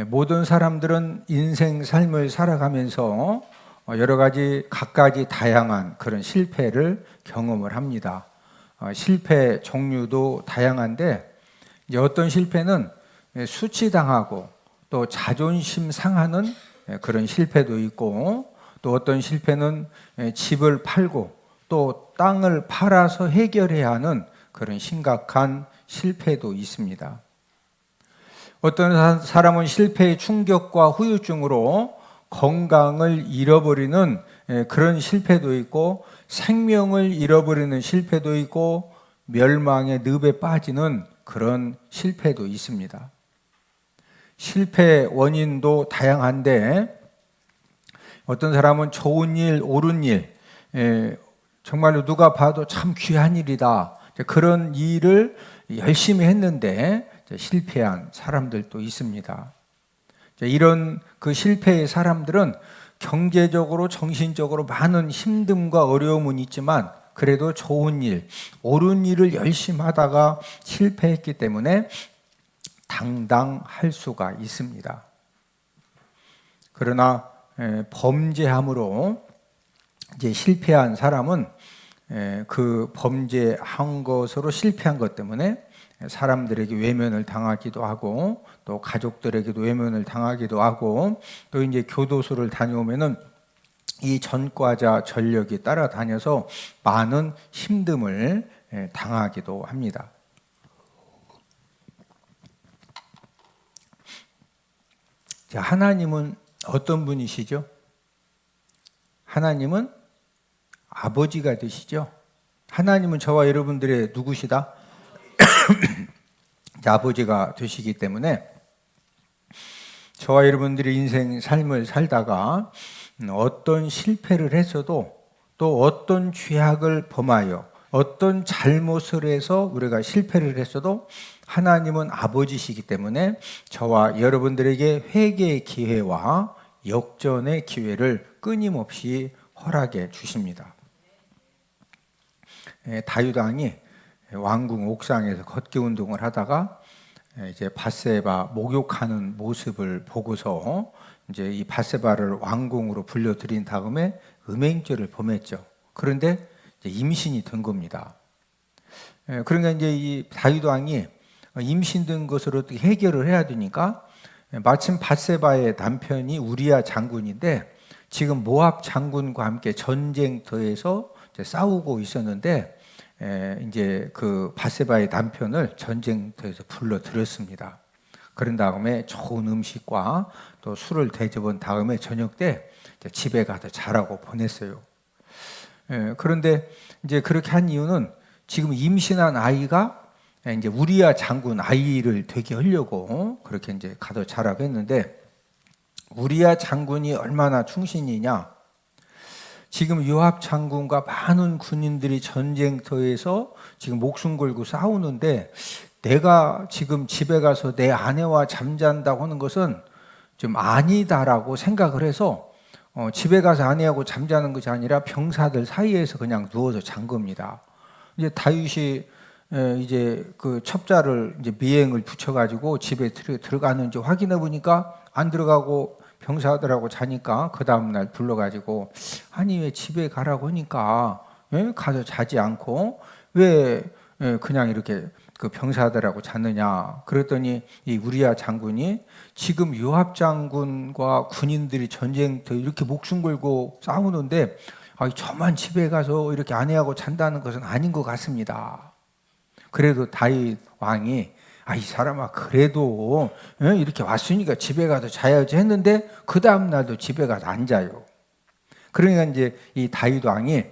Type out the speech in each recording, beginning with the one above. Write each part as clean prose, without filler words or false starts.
모든 사람들은 인생 삶을 살아가면서 여러 가지 각가지 다양한 그런 실패를 경험을 합니다. 실패 종류도 다양한데 이제 어떤 실패는 수치당하고 또 자존심 상하는 그런 실패도 있고, 또 어떤 실패는 집을 팔고 또 땅을 팔아서 해결해야 하는 그런 심각한 실패도 있습니다. 어떤 사람은 실패의 충격과 후유증으로 건강을 잃어버리는 그런 실패도 있고, 생명을 잃어버리는 실패도 있고, 멸망의 늪에 빠지는 그런 실패도 있습니다. 실패 원인도 다양한데, 어떤 사람은 좋은 일, 옳은 일, 정말로 누가 봐도 참 귀한 일이다, 그런 일을 열심히 했는데 실패한 사람들도 있습니다. 이런 그 실패의 사람들은 경제적으로, 정신적으로 많은 힘듦과 어려움은 있지만 그래도 좋은 일, 옳은 일을 열심히 하다가 실패했기 때문에 당당할 수가 있습니다. 그러나 범죄함으로 이제 실패한 사람은 그 범죄한 것으로 실패한 것 때문에 사람들에게 외면을 당하기도 하고, 또 가족들에게도 외면을 당하기도 하고, 또 이제 교도소를 다녀오면은 이 전과자 전력이 따라다녀서 많은 힘듦을 당하기도 합니다. 자, 하나님은 어떤 분이시죠? 하나님은 아버지가 되시죠? 하나님은 저와 여러분들의 누구시다? 아버지가 되시기 때문에 저와 여러분들이 인생 삶을 살다가 어떤 실패를 했어도, 또 어떤 죄악을 범하여 어떤 잘못을 해서 우리가 실패를 했어도 하나님은 아버지시기 때문에 저와 여러분들에게 회개의 기회와 역전의 기회를 끊임없이 허락해 주십니다. 다윗 왕이 왕궁 옥상에서 걷기 운동을 하다가 이제 밧세바 목욕하는 모습을 보고서 이제 이 밧세바를 왕궁으로 불러들인 다음에 음행죄를 범했죠. 그런데 이제 임신이 된 겁니다. 그러니까 이제 이 다윗 왕이 임신된 것을 어떻게 해결을 해야 되니까, 마침 밧세바의 남편이 우리야 장군인데 지금 모압 장군과 함께 전쟁터에서 싸우고 있었는데, 이제 그 밧세바의 남편을 전쟁터에서 불러들였습니다. 그런 다음에 좋은 음식과 또 술을 대접한 다음에 저녁 때 집에 가서 자라고 보냈어요. 그런데 이제 그렇게 한 이유는 지금 임신한 아이가 이제 우리야 장군 아이를 되게 하려고 그렇게 이제 가서 자라고 했는데, 우리야 장군이 얼마나 충신이냐? 지금 요압 장군과 많은 군인들이 전쟁터에서 지금 목숨 걸고 싸우는데, 내가 지금 집에 가서 내 아내와 잠잔다고 하는 것은 좀 아니다라고 생각을 해서 집에 가서 아내하고 잠자는 것이 아니라 병사들 사이에서 그냥 누워서 잔 겁니다. 이제 다윗이 이제 그 첩자를 이제 미행을 붙여가지고 집에 들어가는지 확인해 보니까 안 들어가고 병사들하고 자니까 그 다음날 불러가지고, 아니 왜 집에 가라고 하니까 가서 자지 않고 왜 그냥 이렇게 그 병사들하고 잤느냐? 그랬더니 이 우리야 장군이 지금 요압 장군과 군인들이 전쟁터 이렇게 목숨 걸고 싸우는데 저만 집에 가서 이렇게 아내하고 잔다는 것은 아닌 것 같습니다. 그래도 다윗 왕이 이 사람아 그래도 이렇게 왔으니까 집에 가서 자야지 했는데 그 다음 날도 집에 가서 안 자요. 그러니까 이제 이 다윗 왕이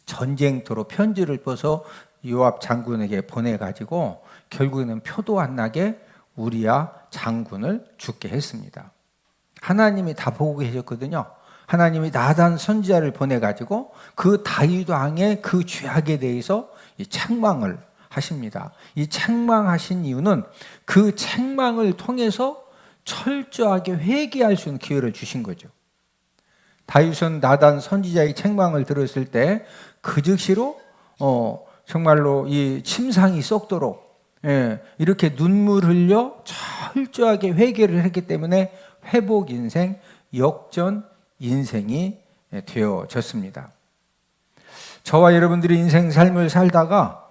전쟁터로 편지를 써서 요압 장군에게 보내가지고 결국에는 표도 안 나게 우리야 장군을 죽게 했습니다. 하나님이 다 보고 계셨거든요. 하나님이 나단 선지자를 보내가지고 그 다윗 왕의 그 죄악에 대해서 책망을 하십니다. 이 책망하신 이유는 그 책망을 통해서 철저하게 회개할 수 있는 기회를 주신 거죠. 다윗은 나단 선지자의 책망을 들었을 때 그 즉시로 정말로 이 침상이 썩도록 이렇게 눈물 흘려 철저하게 회개를 했기 때문에 회복 인생, 역전 인생이 되어졌습니다. 저와 여러분들이 인생 삶을 살다가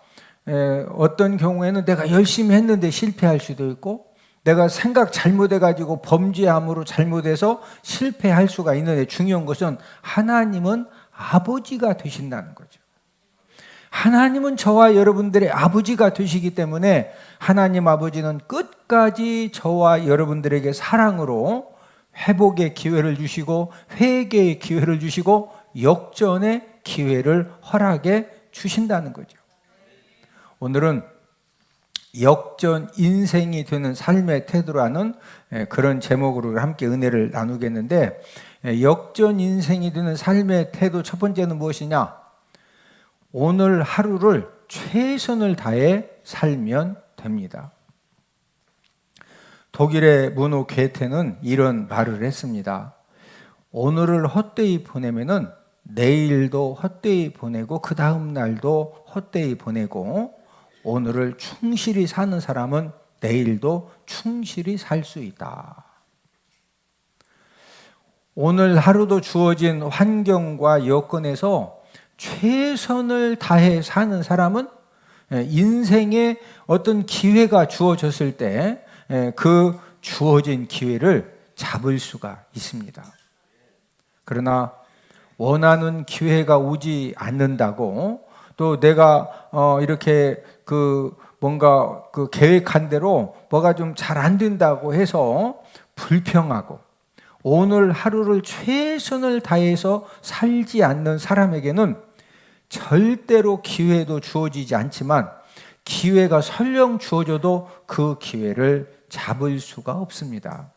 어떤 경우에는 내가 열심히 했는데 실패할 수도 있고, 내가 생각 잘못해가지고 범죄함으로 잘못해서 실패할 수가 있는데, 중요한 것은 하나님은 아버지가 되신다는 거죠. 하나님은 저와 여러분들의 아버지가 되시기 때문에 하나님 아버지는 끝까지 저와 여러분들에게 사랑으로 회복의 기회를 주시고, 회개의 기회를 주시고, 역전의 기회를 허락해 주신다는 거죠. 오늘은 역전 인생이 되는 삶의 태도라는 그런 제목으로 함께 은혜를 나누겠는데, 역전 인생이 되는 삶의 태도 첫 번째는 무엇이냐? 오늘 하루를 최선을 다해 살면 됩니다. 독일의 문호 괴테는 이런 말을 했습니다. 오늘을 헛되이 보내면은 내일도 헛되이 보내고 그 다음 날도 헛되이 보내고, 오늘을 충실히 사는 사람은 내일도 충실히 살 수 있다. 오늘 하루도 주어진 환경과 여건에서 최선을 다해 사는 사람은 인생에 어떤 기회가 주어졌을 때 그 주어진 기회를 잡을 수가 있습니다. 그러나 원하는 기회가 오지 않는다고, 또 내가 이렇게 뭔가 계획한 대로 뭐가 좀 잘 안 된다고 해서 불평하고, 오늘 하루를 최선을 다해서 살지 않는 사람에게는 절대로 기회도 주어지지 않지만, 기회가 설령 주어져도 그 기회를 잡을 수가 없습니다.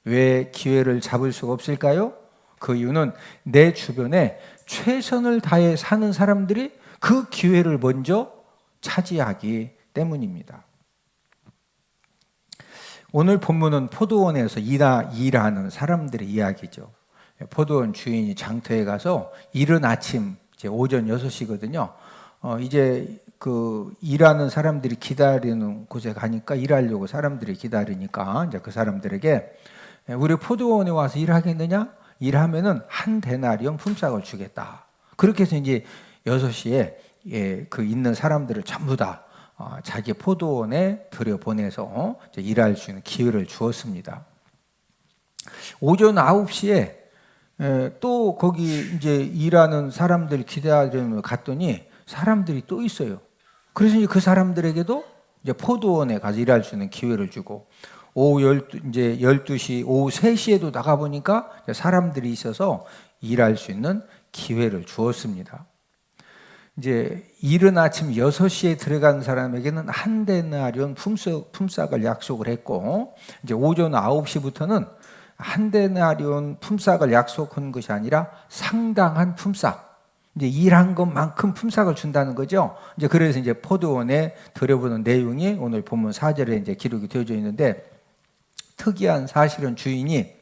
왜 기회를 잡을 수가 없을까요? 그 이유는 내 주변에 최선을 다해 사는 사람들이 그 기회를 먼저 차지하기 때문입니다. 오늘 본문은 포도원에서 일하는 사람들의 이야기죠. 포도원 주인이 장터에 가서 이른 아침, 이제 오전 6시거든요. 이제 일하는 사람들이 기다리는 곳에 가니까, 일하려고 사람들이 기다리니까 이제 그 사람들에게 우리 포도원에 와서 일하겠느냐? 일하면은 한 데나리온 품삯을 주겠다. 그렇게 해서 이제 6시에 있는 사람들을 전부 다 자기 포도원에 들여보내서 일할 수 있는 기회를 주었습니다. 오전 9시에 또 거기 이제 일하는 사람들 기다리며 갔더니 사람들이 또 있어요. 그래서 이제 그 사람들에게도 이제 포도원에 가서 일할 수 있는 기회를 주고, 오후 12시, 오후 3시에도 나가보니까 사람들이 있어서 일할 수 있는 기회를 주었습니다. 이제 이른 아침 6시에 들어간 사람에게는 한 데나리온 품삯을 약속을 했고, 이제 오전 9시부터는 한 데나리온 품삯을 약속한 것이 아니라 상당한 품삯, 이제 일한 것만큼 품삯을 준다는 거죠. 이제 그래서 이제 포도원에 들여보는 내용이 오늘 본문 4절에 이제 기록이 되어져 있는데, 특이한 사실은 주인이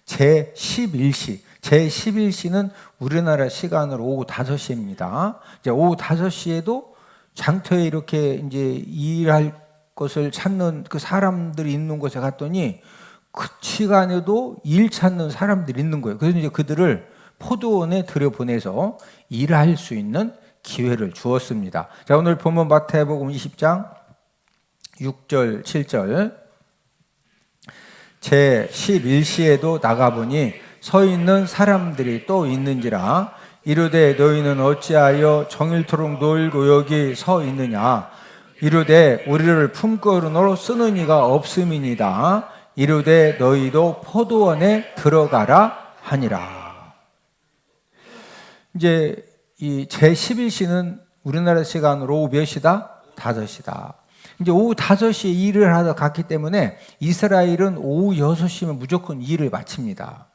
제11시는 우리나라 시간으로 오후 5시입니다. 이제 오후 5시에도 장터에 이렇게 이제 일할 것을 찾는 그 사람들이 있는 곳에 갔더니 그 시간에도 일 찾는 사람들이 있는 거예요. 그래서 이제 그들을 포도원에 들여보내서 일할 수 있는 기회를 주었습니다. 자, 오늘 본문 마태복음 20장 6절 7절. 제11시에도 나가보니 서 있는 사람들이 또 있는지라. 이르되 너희는 어찌하여 정일토록 놀고 여기 서 있느냐. 이르되 우리를 품거론으로 쓰는 이가 없음이니이다. 이르되 너희도 포도원에 들어가라 하니라. 이제 이 제11시는 우리나라 시간으로 오후 몇 시다? 5시다. 이제 오후 5시에 일을 하러 갔기 때문에 이스라엘은 오후 6시면 무조건 일을 마칩니다.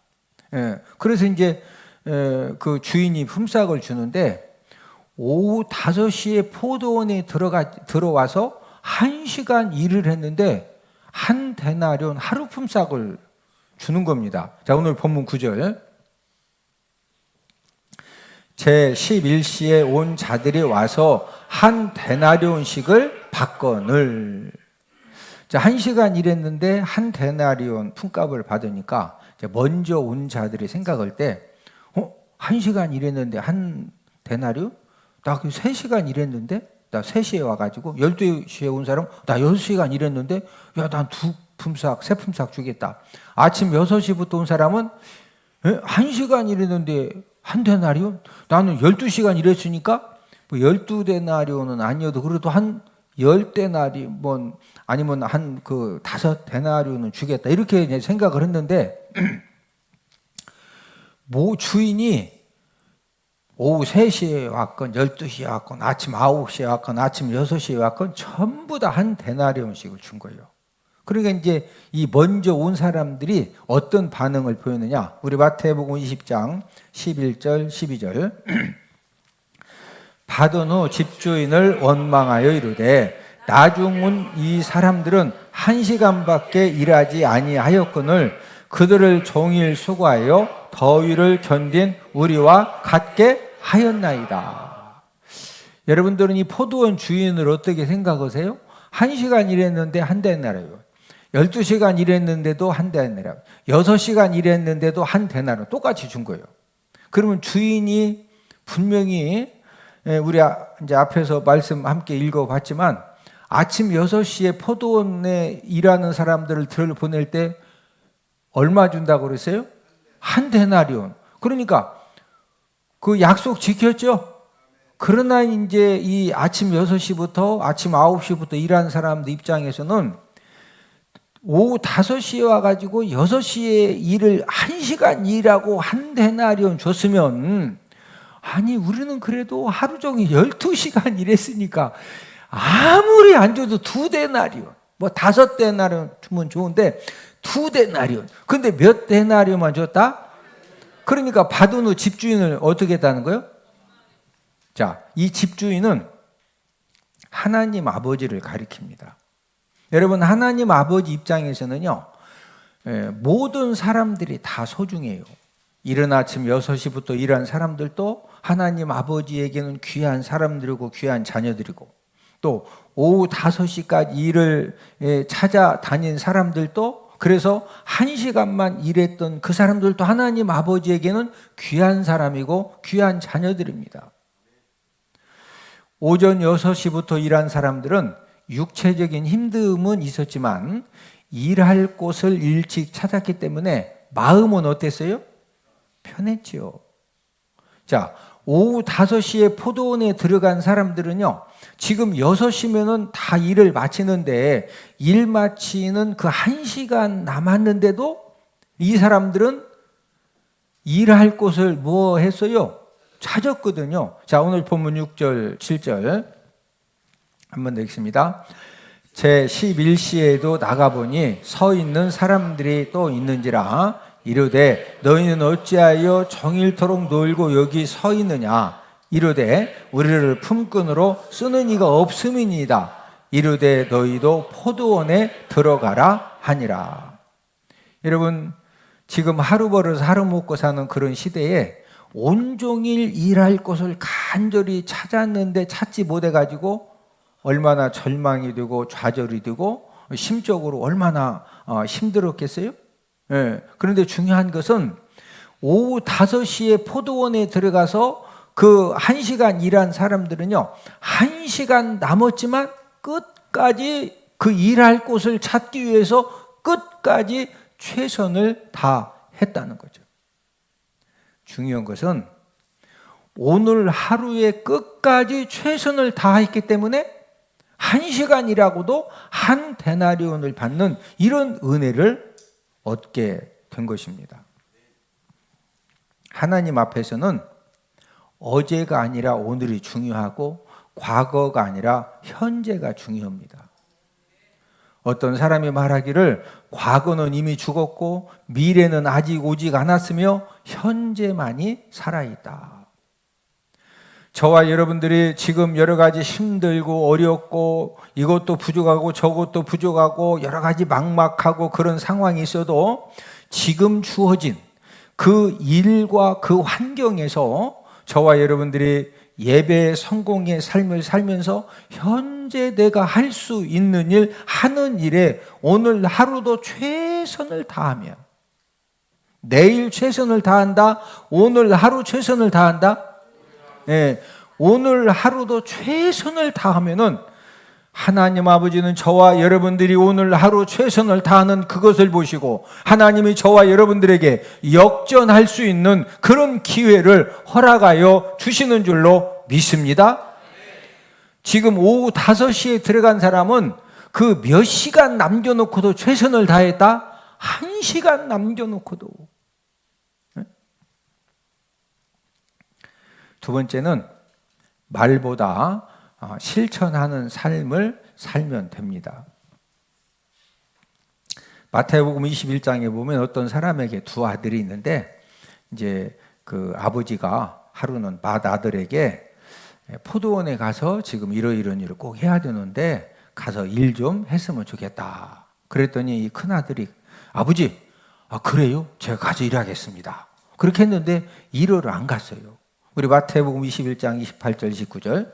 그래서 이제 그 주인이 품삯을 주는데, 오후 5시에 포도원에 들어와서 1시간 일을 했는데 한 데나리온 하루 품삯을 주는 겁니다. 자, 오늘 본문 9절. 제11시에 온 자들이 와서 한 데나리온씩을 받거늘. 자, 1시간 일했는데 한 데나리온 품값을 받으니까 먼저 온 자들이 생각할 때 1시간 일했는데 한 데나리온? 나 3시간 일했는데? 나 3시에 와가지고 12시에 온 사람 나 6시간 일했는데 야, 난 2품삯, 3품삯 주겠다. 아침 6시부터 온 사람은 1시간 일했는데 한 데나리온? 나는 12시간 일했으니까 뭐 12데나리온은 아니어도 그래도 한 10데나리온 아니면 한 5데나리온은 주겠다. 이렇게 이제 생각을 했는데 뭐 주인이 오후 3시에 왔건 12시에 왔건 아침 9시에 왔건 아침 6시에 왔건 전부 다 한 데나리온씩을 준 거예요. 그러니까 이제 이 먼저 온 사람들이 어떤 반응을 보였느냐? 우리 마태복음 20장 11절 12절 받은 후 집주인을 원망하여 이르되 나중은 이 사람들은 1시간밖에 일하지 아니하였거늘 그들을 종일 수고하여 더위를 견딘 우리와 같게 하였나이다. 여러분들은 이 포도원 주인을 어떻게 생각하세요? 1시간 일했는데 한 데나리온, 12시간 일했는데도 한 데나리온, 6시간 일했는데도 한 데나리온 똑같이 준 거예요. 그러면 주인이 분명히 우리 이제 앞에서 말씀 함께 읽어봤지만 아침 6시에 포도원에 일하는 사람들을 보낼 때 얼마 준다고 그랬어요? 한 데나리온. 그러니까 그 약속 지켰죠? 그러나 이제 이 아침 6시부터 아침 9시부터 일하는 사람들 입장에서는 오후 5시에 와가지고 6시에 일을 1시간 일하고 한 데나리온 줬으면 아니 우리는 그래도 하루 종일 12시간 일했으니까 아무리 안 줘도 2데나리온 뭐 5데나리온 주면 좋은데 2데나리온. 근데 몇 데나리온만 줬다? 그러니까 받은 후 집주인을 어떻게 했다는 거예요? 자, 이 집주인은 하나님 아버지를 가리킵니다. 여러분 하나님 아버지 입장에서는요 모든 사람들이 다 소중해요. 이른 아침 6시부터 일한 사람들도 하나님 아버지에게는 귀한 사람들이고 귀한 자녀들이고 또 오후 5시까지 일을 찾아다닌 사람들도 그래서 1시간만 일했던 그 사람들도 하나님 아버지에게는 귀한 사람이고 귀한 자녀들입니다. 오전 6시부터 일한 사람들은 육체적인 힘듦은 있었지만 일할 곳을 일찍 찾았기 때문에 마음은 어땠어요? 편했지요. 자, 오후 5시에 포도원에 들어간 사람들은요 지금 6시면은 다 일을 마치는데 일 마치는 그 1시간 남았는데도 이 사람들은 일할 곳을 뭐 했어요? 찾았거든요. 자, 오늘 본문 6절 7절 한번 더 읽습니다. 제 11시에도 나가보니 서 있는 사람들이 또 있는지라 이르되 너희는 어찌하여 종일토록 놀고 여기 서 있느냐 이르되 우리를 품꾼으로 쓰는 이가 없음이니이다. 이르되 너희도 포도원에 들어가라 하니라. 여러분 지금 하루 벌어서 하루 먹고 사는 그런 시대에 온종일 일할 곳을 간절히 찾았는데 찾지 못해가지고 얼마나 절망이 되고 좌절이 되고 심적으로 얼마나 힘들었겠어요? 예. 그런데 중요한 것은 오후 5시에 포도원에 들어가서 그 1시간 일한 사람들은요 1시간 남았지만 끝까지 그 일할 곳을 찾기 위해서 끝까지 최선을 다했다는 거죠. 중요한 것은 오늘 하루에 끝까지 최선을 다했기 때문에 1시간이라고도 한 데나리온을 받는 이런 은혜를 얻게 된 것입니다. 하나님 앞에서는 어제가 아니라 오늘이 중요하고 과거가 아니라 현재가 중요합니다. 어떤 사람이 말하기를 과거는 이미 죽었고 미래는 아직 오지 않았으며 현재만이 살아있다. 저와 여러분들이 지금 여러 가지 힘들고 어렵고 이것도 부족하고 저것도 부족하고 여러 가지 막막하고 그런 상황이 있어도 지금 주어진 그 일과 그 환경에서 저와 여러분들이 예배 성공의 삶을 살면서 현재 내가 할 수 있는 일, 하는 일에 오늘 하루도 최선을 다하며, 내일 최선을 다한다, 오늘 하루 최선을 다한다. 네, 오늘 하루도 최선을 다하면은 하나님 아버지는 저와 여러분들이 오늘 하루 최선을 다하는 그것을 보시고 하나님이 저와 여러분들에게 역전할 수 있는 그런 기회를 허락하여 주시는 줄로 믿습니다. 지금 오후 5시에 들어간 사람은 그 몇 시간 남겨놓고도 최선을 다했다? 1시간 남겨놓고도. 두 번째는 말보다 실천하는 삶을 살면 됩니다. 마태복음 21장에 보면 어떤 사람에게 두 아들이 있는데 이제 그 아버지가 하루는 맏아들에게 포도원에 가서 지금 이런 일을 꼭 해야 되는데 가서 일 좀 했으면 좋겠다. 그랬더니 이 큰아들이 아버지, 그래요? 제가 가서 일하겠습니다. 그렇게 했는데 일을 안 갔어요. 우리 마태복음 21장 28절 19절.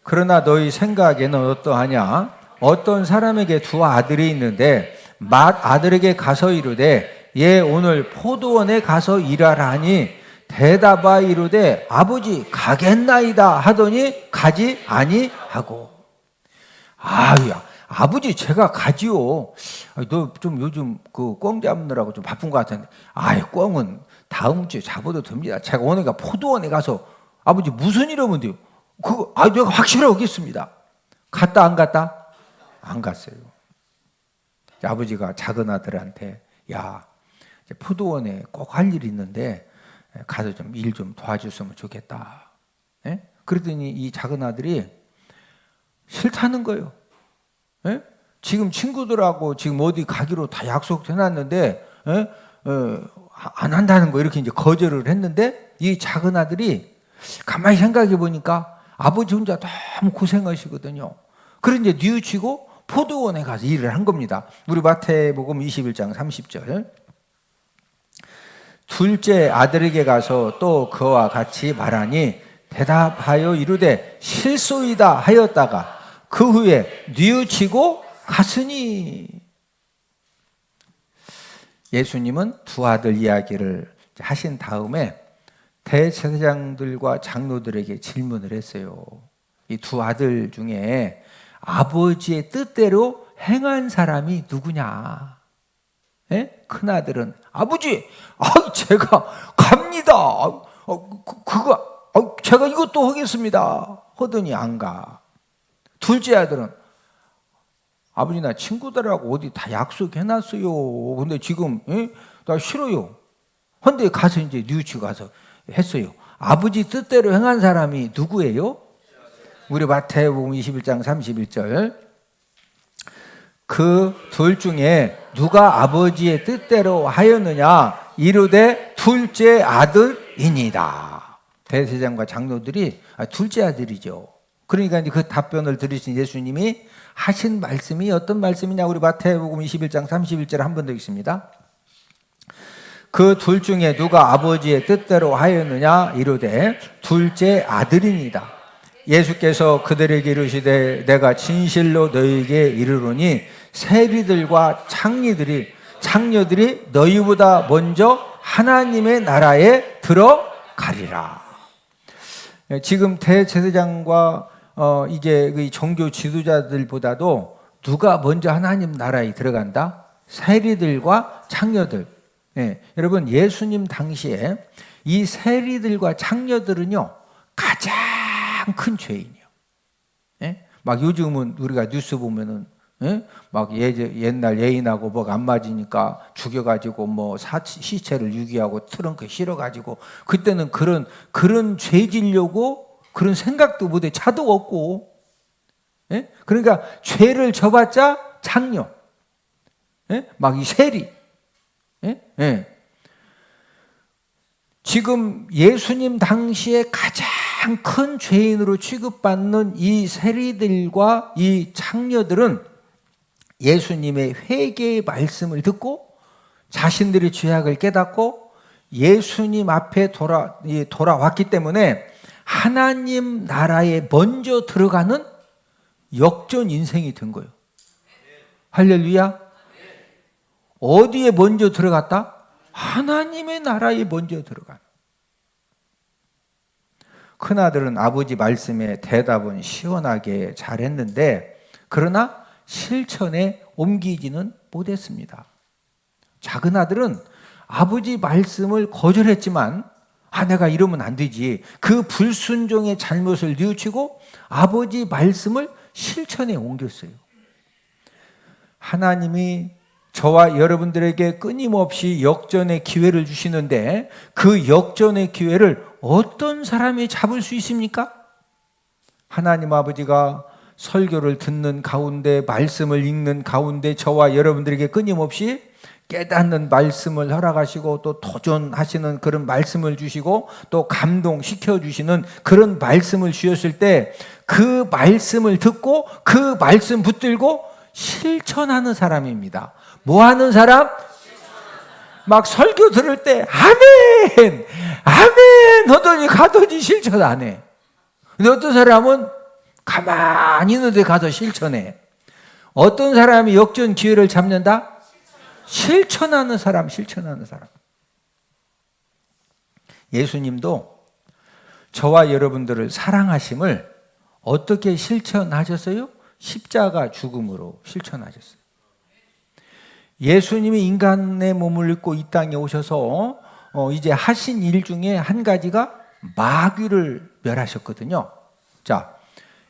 그러나 너희 생각에는 어떠하냐? 어떤 사람에게 두 아들이 있는데 맏아들에게 가서 이르되 얘 오늘 포도원에 가서 일하라니 대답하 이르되 아버지 가겠나이다 하더니 가지 아니하고. 아유야 아버지 제가 가지요. 너 좀 요즘 그 꿩 잡느라고 좀 바쁜 것 같은데. 꿩은 다음 주에 잡아도 됩니다. 제가 오늘가 포도원에 가서 아버지 무슨 일 하면 돼요? 내가 확실하게 오겠습니다. 갔다 안 갔다? 안 갔어요. 아버지가 작은 아들한테 야 포도원에 꼭 할 일이 있는데 가서 좀 일 좀 도와줬으면 좋겠다. 예? 그랬더니 이 작은 아들이 싫다는 거예요. 예? 지금 친구들하고 지금 어디 가기로 다 약속해놨는데 안 한다는 거 이렇게 이제 거절을 했는데 이 작은 아들이 가만히 생각해 보니까 아버지 혼자 너무 고생하시거든요. 그래서 이제 뉘우치고 포도원에 가서 일을 한 겁니다. 우리 마태복음 21장 30절. 둘째 아들에게 가서 또 그와 같이 말하니 대답하여 이르되 실소이다 하였다가 그 후에 뉘우치고 갔으니. 예수님은 두 아들 이야기를 하신 다음에 대제사장들과 장로들에게 질문을 했어요. 이 두 아들 중에 아버지의 뜻대로 행한 사람이 누구냐? 예? 큰 아들은 아버지, 제가 갑니다. 제가 이것도 하겠습니다. 하더니 안 가. 둘째 아들은 아버지 나 친구들하고 어디 다 약속해놨어요. 근데 지금 나 싫어요. 근데 가서 이제 뉘우치고 가서 했어요. 아버지 뜻대로 행한 사람이 누구예요? 우리 마태복음 21장 31절. 그 둘 중에 누가 아버지의 뜻대로 하였느냐? 이르되 둘째 아들이니이다. 대제사장과 장로들이 둘째 아들이죠. 그러니까 이제 그 답변을 들으신 예수님이 하신 말씀이 어떤 말씀이냐? 우리 마태복음 21장 31절 한 번 더 읽습니다. 그 둘 중에 누가 아버지의 뜻대로 하였느냐? 이르되 둘째 아들이니이다. 예수께서 그들에게 이르시되 내가 진실로 너희에게 이르노니 세리들과 창녀들이 너희보다 먼저 하나님의 나라에 들어가리라. 지금 대제사장과 이제 그 종교 지도자들보다도 누가 먼저 하나님 나라에 들어간다? 세리들과 창녀들. 여러분 예수님 당시에 이 세리들과 창녀들은요 가장 큰 죄인이요. 막 요즘은 우리가 뉴스 보면은 막 옛날 예인하고 뭐가 안 맞으니까 죽여가지고 뭐 시체를 유기하고 트렁크에 실어가지고 그때는 그런 죄 지려고 그런 생각도 못해. 차도 없고. 그러니까 죄를 져봤자 창녀. 막 이 세리. 지금 예수님 당시에 가장 큰 죄인으로 취급받는 이 세리들과 이 창녀들은 예수님의 회개의 말씀을 듣고 자신들의 죄악을 깨닫고 예수님 앞에 돌아왔기 때문에 하나님 나라에 먼저 들어가는 역전 인생이 된 거예요. 할렐루야. 어디에 먼저 들어갔다? 하나님의 나라에 먼저 들어간. 큰아들은 아버지 말씀에 대답은 시원하게 잘했는데 그러나 실천에 옮기지는 못했습니다. 작은 아들은 아버지 말씀을 거절했지만 내가 이러면 안 되지. 그 불순종의 잘못을 뉘우치고 아버지 말씀을 실천에 옮겼어요. 하나님이 저와 여러분들에게 끊임없이 역전의 기회를 주시는데 그 역전의 기회를 어떤 사람이 잡을 수 있습니까? 하나님 아버지가 설교를 듣는 가운데, 말씀을 읽는 가운데 저와 여러분들에게 끊임없이 깨닫는 말씀을 허락하시고 또 도전하시는 그런 말씀을 주시고 또 감동시켜 주시는 그런 말씀을 주셨을 때 그 말씀을 듣고 그 말씀 붙들고 실천하는 사람입니다. 뭐 하는 사람? 막 설교 들을 때 아멘! 아멘! 하더니 가더니 실천 안 해. 근데 어떤 사람은 가만히 있는데 가서 실천해. 어떤 사람이 역전 기회를 잡는다? 실천하는 사람, 실천하는 사람. 예수님도 저와 여러분들을 사랑하심을 어떻게 실천하셨어요? 십자가 죽음으로 실천하셨어요. 예수님이 인간의 몸을 입고 이 땅에 오셔서 이제 하신 일 중에 한 가지가 마귀를 멸하셨거든요. 자,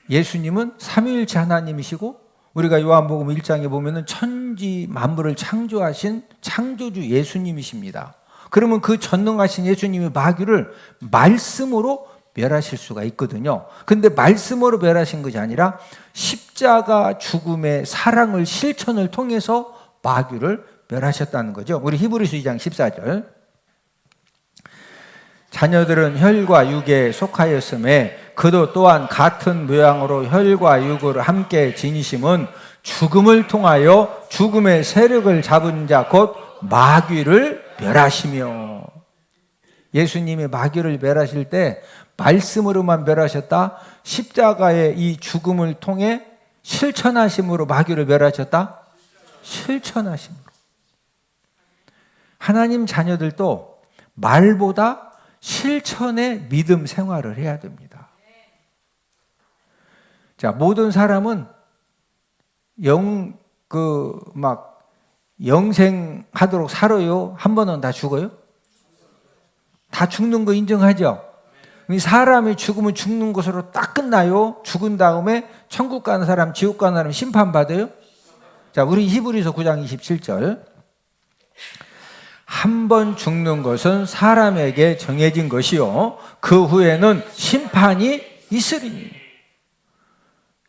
예수님은 삼위일체 하나님이시고 우리가 요한복음 1장에 보면은 천지 만물을 창조하신 창조주 예수님이십니다. 그러면 그 전능하신 예수님이 마귀를 말씀으로 멸하실 수가 있거든요. 근데 말씀으로 멸하신 것이 아니라 십자가 죽음의 사랑을 실천을 통해서 마귀를 멸하셨다는 거죠. 우리 히브리서 2장 14절. 자녀들은 혈과 육에 속하였음에 그도 또한 같은 모양으로 혈과 육을 함께 지니심은 죽음을 통하여 죽음의 세력을 잡은 자 곧 마귀를 멸하시며. 예수님이 마귀를 멸하실 때 말씀으로만 멸하셨다? 십자가의 이 죽음을 통해 실천하심으로 마귀를 멸하셨다? 실천하심으로. 하나님 자녀들도 말보다 실천의 믿음 생활을 해야 됩니다. 자, 모든 사람은 영생하도록 살아요? 한 번은 다 죽어요? 다 죽는 거 인정하죠? 사람이 죽으면 죽는 것으로 딱 끝나요? 죽은 다음에 천국 가는 사람, 지옥 가는 사람 심판받아요? 자, 우리 히브리서 9장 27절. 한 번 죽는 것은 사람에게 정해진 것이요 그 후에는 심판이 있으리니.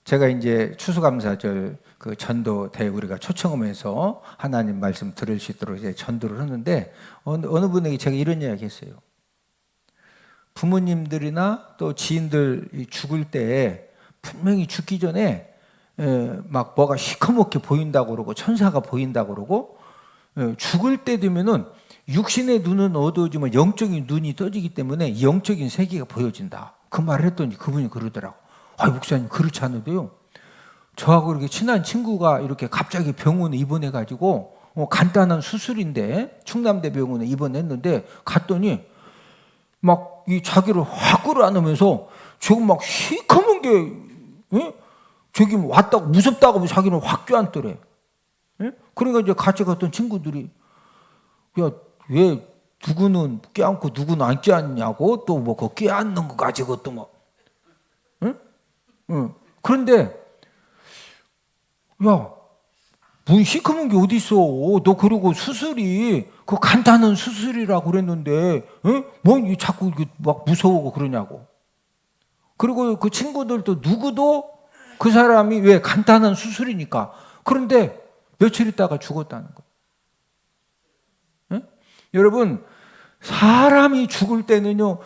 제가 이제 추수감사절 그 전도대 우리가 초청하면서 하나님 말씀 들을 수 있도록 이제 전도를 하는데 어느 분에게 제가 이런 이야기 했어요. 부모님들이나 또 지인들 죽을 때 분명히 죽기 전에 막 뭐가 시커멓게 보인다고 그러고 천사가 보인다고 그러고 죽을 때 되면은 육신의 눈은 어두워지면 영적인 눈이 떠지기 때문에 영적인 세계가 보여진다. 그 말을 했더니 그분이 그러더라고. 목사님 그렇지 않은데요. 저하고 이렇게 친한 친구가 이렇게 갑자기 병원에 입원해가지고 간단한 수술인데 충남대 병원에 입원했는데 갔더니 막 이 자기를 확 끌어안으면서 지금 막 시커먼 게 저기 왔다고 무섭다고 자기는 확 껴안더래. 그러니까 이제 같이 갔던 친구들이 야, 왜 누구는 껴안고 누구는 안 껴안냐고 또 뭐 그 껴안는 거 가지고 또 뭐 그런데 야, 뭐 시커먼 게 어디 있어? 너 그리고 수술이 그 간단한 수술이라고 그랬는데 뭐 자꾸 막 무서워고 그러냐고. 그리고 그 친구들도 누구도 그 사람이 왜 간단한 수술이니까. 그런데 며칠 있다가 죽었다는 거예요. 여러분, 사람이 죽을 때는요,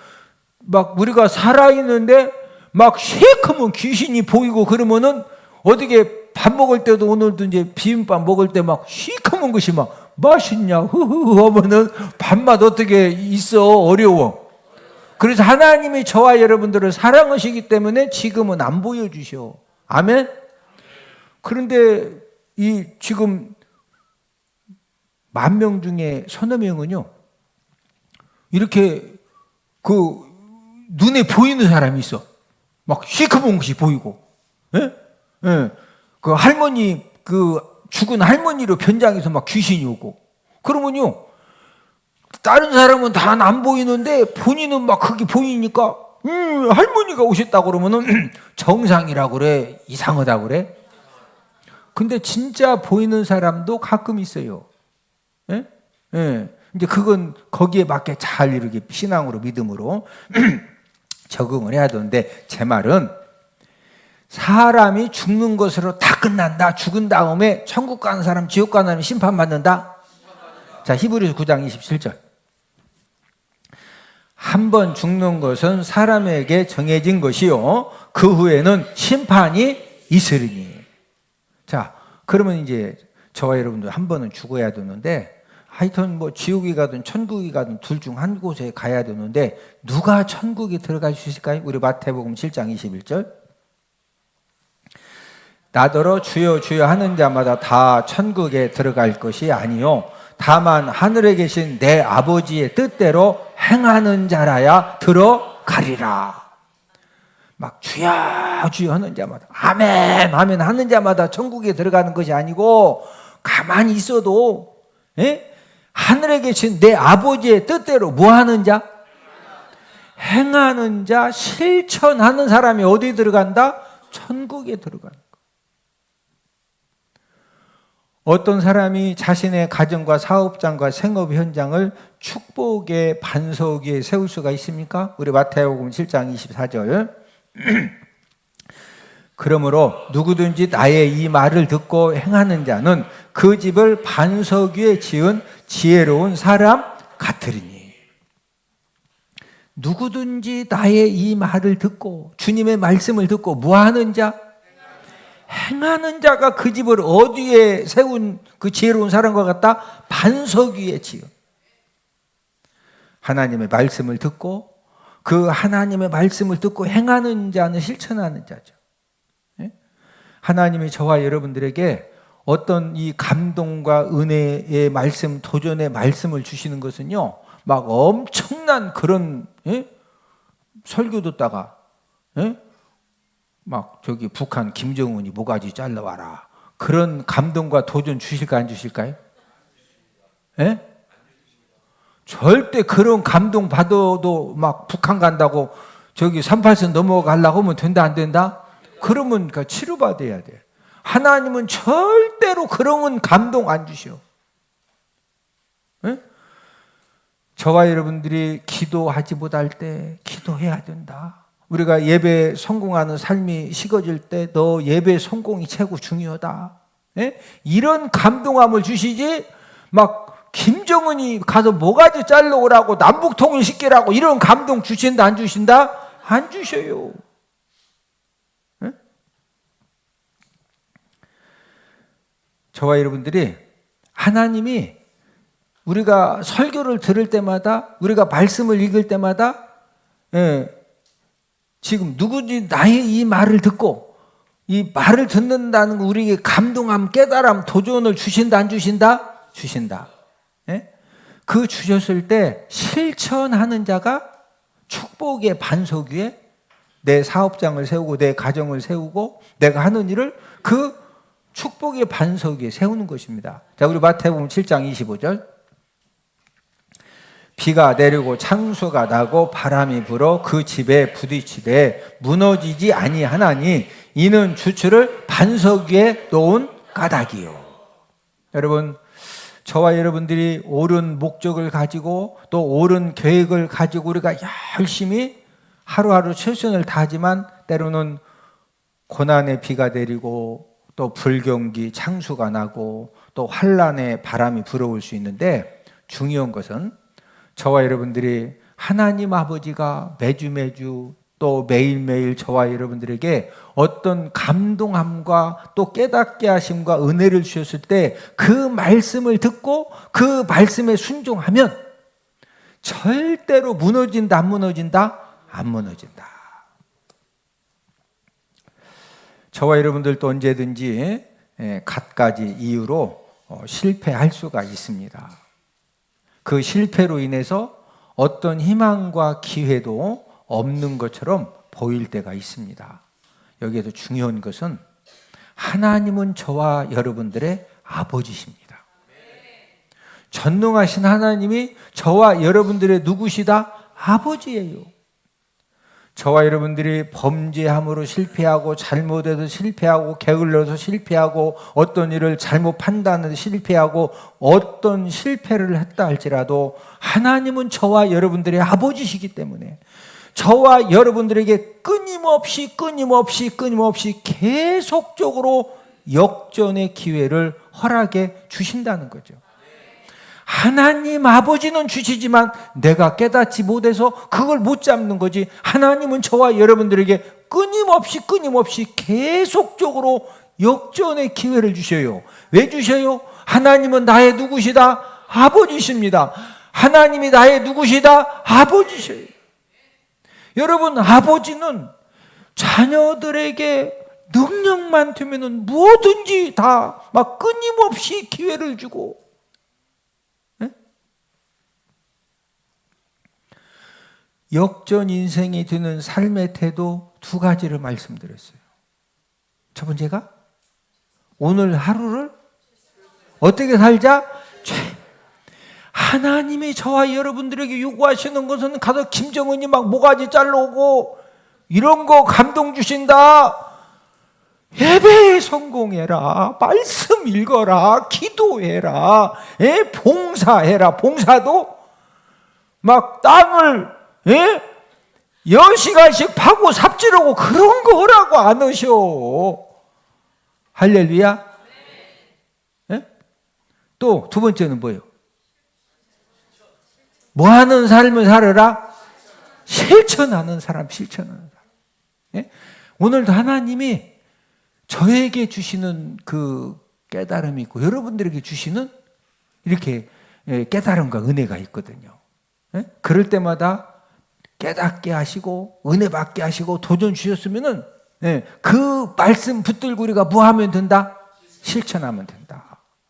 막 우리가 살아있는데 막 시커먼 귀신이 보이고 그러면은 어떻게 밥 먹을 때도 오늘도 이제 비빔밥 먹을 때 막 시커먼 것이 막 맛있냐 흐흐 하면은 밥맛 어떻게 있어? 어려워. 그래서 하나님이 저와 여러분들을 사랑하시기 때문에 지금은 안 보여주셔. 아멘? 그런데 이 지금 10,000명 중에 서너 명은요, 이렇게 그 눈에 보이는 사람이 있어. 막 시커먼 것이 보이고, 예? 예. 그 할머니, 그 죽은 할머니로 변장해서 막 귀신이 오고. 그러면요, 다른 사람은 다 안 보이는데 본인은 막 그게 보이니까, 할머니가 오셨다고 그러면은 정상이라고 그래, 이상하다고 그래. 근데 진짜 보이는 사람도 가끔 있어요. 예? 예. 이제 그건 거기에 맞게 잘 이렇게 신앙으로 믿음으로 적응을 해야 되는데, 제 말은 사람이 죽는 것으로 다 끝난다. 죽은 다음에 천국 가는 사람, 지옥 가는 사람 심판받는다. 자, 히브리서 9장 27절. 한 번 죽는 것은 사람에게 정해진 것이요, 그 후에는 심판이 있으리니. 자, 그러면 이제 저와 여러분들 한 번은 죽어야 되는데, 하여튼 뭐 지옥이 가든 천국이 가든 둘 중 한 곳에 가야 되는데, 누가 천국에 들어갈 수 있을까요? 우리 마태복음 7장 21절. 나더러 주여 주여 하는 자마다 다 천국에 들어갈 것이 아니요, 다만 하늘에 계신 내 아버지의 뜻대로 행하는 자라야 들어가리라. 막 주여 주여 하는 자마다, 아멘 아멘 하는 자마다 천국에 들어가는 것이 아니고, 가만히 있어도, 예? 하늘에 계신 내 아버지의 뜻대로 뭐 하는 자? 행하는 자, 실천하는 사람이 어디에 들어간다? 천국에 들어간다. 어떤 사람이 자신의 가정과 사업장과 생업 현장을 축복의 반석 위에 세울 수가 있습니까? 우리 마태복음 7장 24절. 그러므로 누구든지 나의 이 말을 듣고 행하는 자는 그 집을 반석 위에 지은 지혜로운 사람 같으리니. 누구든지 나의 이 말을 듣고, 주님의 말씀을 듣고 뭐 하는 자? 행하는 자가 그 집을 어디에 세운 그 지혜로운 사람과 같다? 반석 위에 지은. 하나님의 말씀을 듣고, 그 하나님의 말씀을 듣고 행하는 자는 실천하는 자죠. 하나님이 저와 여러분들에게 어떤 이 감동과 은혜의 말씀, 도전의 말씀을 주시는 것은요, 막 엄청난 그런, 예? 설교 듣다가, 예? 막 저기 북한 김정은이 모가지 잘라와라, 그런 감동과 도전 주실까 안 주실까요? 예? 절대 그런 감동 받아도 막 북한 간다고 저기 38선 넘어가려고 하면 된다 안 된다? 그러면 그러니까 치료받아야 돼. 하나님은 절대로 그런 감동 안 주셔. 예? 저와 여러분들이 기도하지 못할 때 기도해야 된다. 우리가 예배 성공하는 삶이 식어질 때 너 예배 성공이 최고 중요하다. 예? 이런 감동함을 주시지, 막 김정은이 가서 모가지 잘라오라고 남북 통일시키라고 이런 감동 주신다 안 주신다? 안 주셔요. 예? 저와 여러분들이, 하나님이 우리가 설교를 들을 때마다, 우리가 말씀을 읽을 때마다, 예, 지금 누구지 나의 이 말을 듣고, 이 말을 듣는다는 거 우리에게 감동함, 깨달음, 도전을 주신다 안 주신다? 주신다. 예? 그 주셨을 때 실천하는 자가 축복의 반석 위에 내 사업장을 세우고 내 가정을 세우고 내가 하는 일을 그 축복의 반석 위에 세우는 것입니다. 자, 우리 마태복음 7장 25절. 비가 내리고 창수가 나고 바람이 불어 그 집에 부딪히되 무너지지 아니하나니 이는 주추를 반석 위에 놓은 까닭이요. 여러분, 저와 여러분들이 옳은 목적을 가지고 또 옳은 계획을 가지고 우리가 열심히 하루하루 최선을 다하지만, 때로는 고난의 비가 내리고 또 불경기 창수가 나고 또 환란의 바람이 불어올 수 있는데, 중요한 것은 저와 여러분들이 하나님 아버지가 매주 또 매일매일 저와 여러분들에게 어떤 감동함과 또 깨닫게 하심과 은혜를 주셨을 때 그 말씀을 듣고 그 말씀에 순종하면 절대로 무너진다, 안 무너진다? 안 무너진다. 저와 여러분들도 언제든지 갖가지 이유로 실패할 수가 있습니다. 그 실패로 인해서 어떤 희망과 기회도 없는 것처럼 보일 때가 있습니다. 여기에서 중요한 것은 하나님은 저와 여러분들의 아버지십니다. 전능하신 하나님이 저와 여러분들의 누구시다? 아버지예요. 저와 여러분들이 범죄함으로 실패하고 잘못해서 실패하고 게을러서 실패하고 어떤 일을 잘못 판단해서 실패하고 어떤 실패를 했다 할지라도 하나님은 저와 여러분들의 아버지시기 때문에 저와 여러분들에게 끊임없이 계속적으로 역전의 기회를 허락해 주신다는 거죠. 하나님 아버지는 주시지만 내가 깨닫지 못해서 그걸 못 잡는 거지. 하나님은 저와 여러분들에게 끊임없이 계속적으로 역전의 기회를 주셔요. 왜 주셔요? 하나님은 나의 누구시다? 아버지십니다. 하나님이 나의 누구시다? 아버지셔요. 여러분, 아버지는 자녀들에게 능력만 되면은 뭐든지 다 막 끊임없이 기회를 주고, 역전 인생이 되는 삶의 태도 두 가지를 말씀드렸어요. 첫 번째가 오늘 하루를 어떻게 살자? 하나님이 저와 여러분들에게 요구하시는 것은 가서 김정은이 막 모가지 잘라오고 이런 거 감동 주신다. 예배에 성공해라. 말씀 읽어라. 기도해라. 봉사해라. 봉사도 막 땅을 10시간씩 파고 삽질하고 그런 거 하라고 안 하셔. 할렐루야. 또 두 번째는 뭐예요? 뭐 하는 삶을 살아라? 실천하는 사람. 오늘도 하나님이 저에게 주시는 그 깨달음이 있고 여러분들에게 주시는 이렇게 깨달음과 은혜가 있거든요. 그럴 때마다 깨닫게 하시고 은혜 받게 하시고 도전 주셨으면은 그 말씀 붙들고 우리가 뭐 하면 된다? 실천하면 된다.